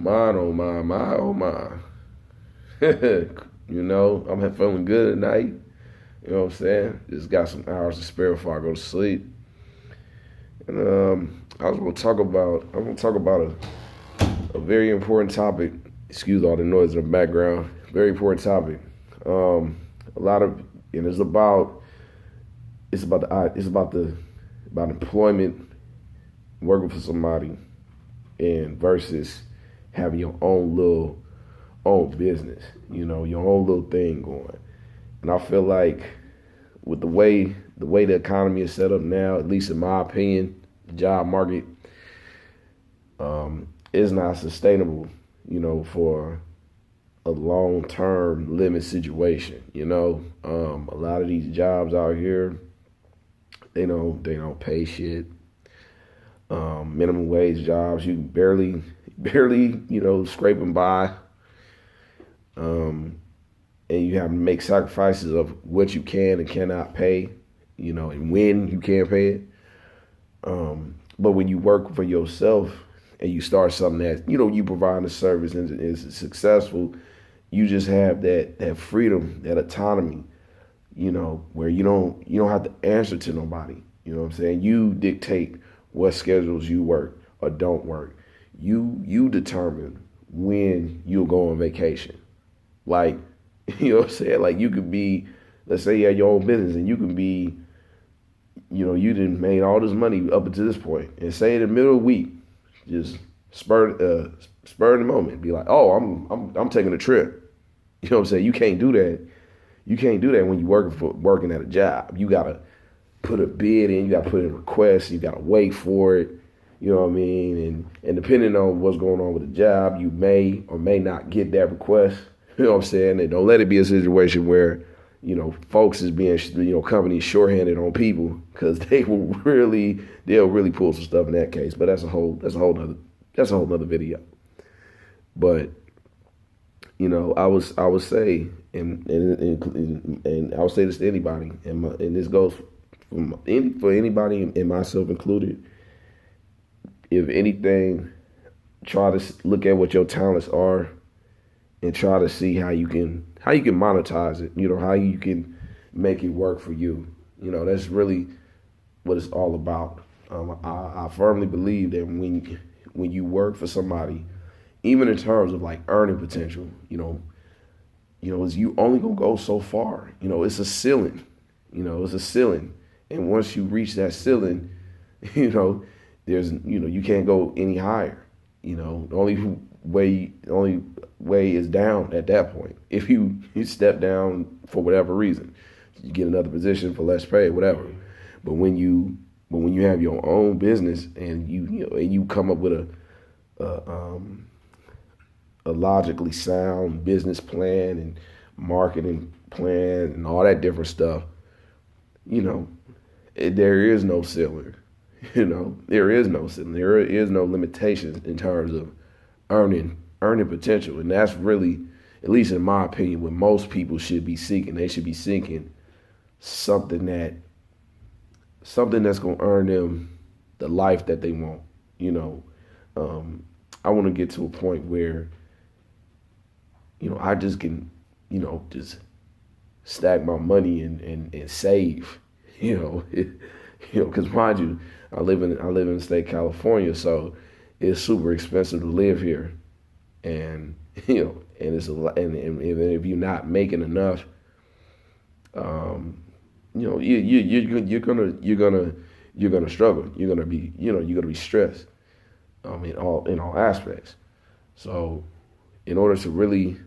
my, oh my. I'm feeling good at night. You know what I'm saying? Just got some hours to spare before I go to sleep. And I'm gonna talk about a very important topic. Excuse all the noise in the background. Very important topic. A lot of and it's about employment, working for somebody, and versus having your own business. Your own little thing going. And I feel like with the economy is set up now, at least in my opinion, the job market is not sustainable, for a long term limit situation. A lot of these jobs out here, they don't pay shit. Minimum wage jobs, you can barely, scraping by. And you have to make sacrifices of what you can and cannot pay, and when you can't pay it. But when you work for yourself and you start something that, you provide a service and is successful, you just have that freedom, that autonomy, where you don't have to answer to nobody. You know what I'm saying? You dictate what schedules you work or don't work. You determine when you'll go on vacation. Like, you know what I'm saying? Like you could be, let's say you have your own business and you can be, you done made all this money up until this point, and say in the middle of the week, just spur in the moment, be like, oh, I'm taking a trip. You know what I'm saying? You can't do that. You can't do that when you're working at a job. You gotta put a bid in, you gotta put in a request, you gotta wait for it. You know what I mean? And depending on what's going on with the job, you may or may not get that request. You know what I'm saying? And don't let it be a situation where, folks is being, companies shorthanded on people, because they'll really pull some stuff in that case. But that's a whole nother video. But, I would say, and I would say this to anybody, and this goes for anybody and myself included. If anything, try to look at what your talents are and try to see how you can monetize it. How you can make it work for you. That's really what it's all about. I firmly believe that when you work for somebody, even in terms of like earning potential, is you only gonna go so far. It's a ceiling. It's a ceiling, and once you reach that ceiling, there's you can't go any higher. The only way is down at that point. If you step down for whatever reason, you get another position for less pay, whatever. But when you have your own business and you come up with a logically sound business plan and marketing plan and all that different stuff, there is no ceiling. There is no ceiling. There is no limitations in terms of earning potential. And that's really, at least in my opinion, what most people should be seeking. They should be seeking something that's gonna earn them the life that they want. I want to get to a point where, I just can, just stack my money and save, because mind you, I live in the state of California, so it's super expensive to live here, and and it's a lot, and if you're not making enough, you're gonna struggle. You're gonna be stressed, in all aspects. So, in order to really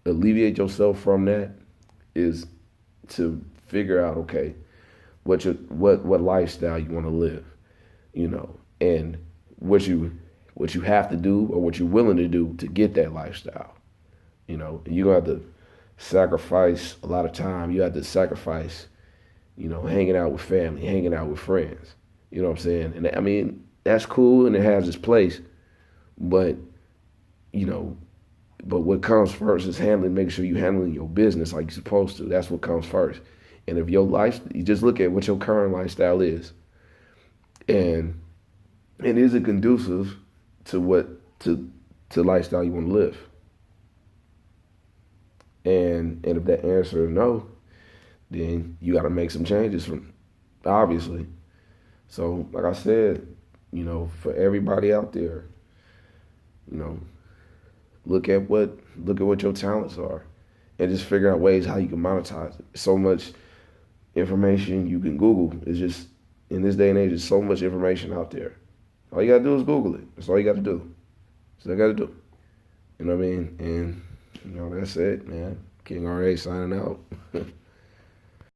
alleviate yourself from that, is to figure out, okay, what lifestyle you want to live, and what you have to do or what you're willing to do to get that lifestyle. You're gonna have to sacrifice a lot of time. You have to sacrifice, hanging out with family, hanging out with friends. You know what I'm saying? And I mean, that's cool and it has its place, but but what comes first is making sure you're handling your business like you're supposed to. That's what comes first. And if you just look at what your current lifestyle is, and is it conducive to to the lifestyle you want to live? And if that answer is no, then you got to make some changes from obviously. So like I said, for everybody out there, you know, look at what your talents are, and just figure out ways how you can monetize it. So much information you can Google. It's just in this day and age, there's so much information out there. All you gotta do is Google it. That's all you gotta do. That's all you gotta do. You know what I mean? And that's it, man. King RA signing out.